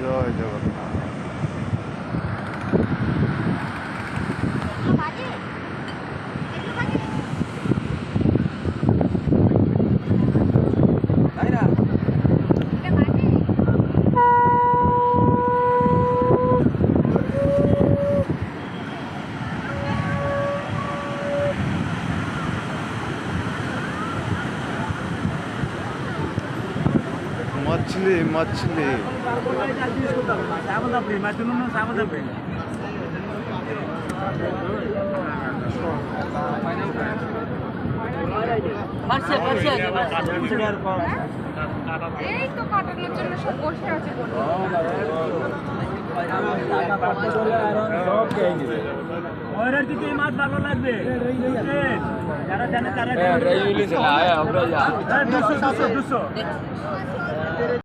জয় জগন্নাথ। मछली मछली এই তো কাটানোর জন্য সব বসে আছে মাছ ভালো লাগবে যারা জানে তারা 200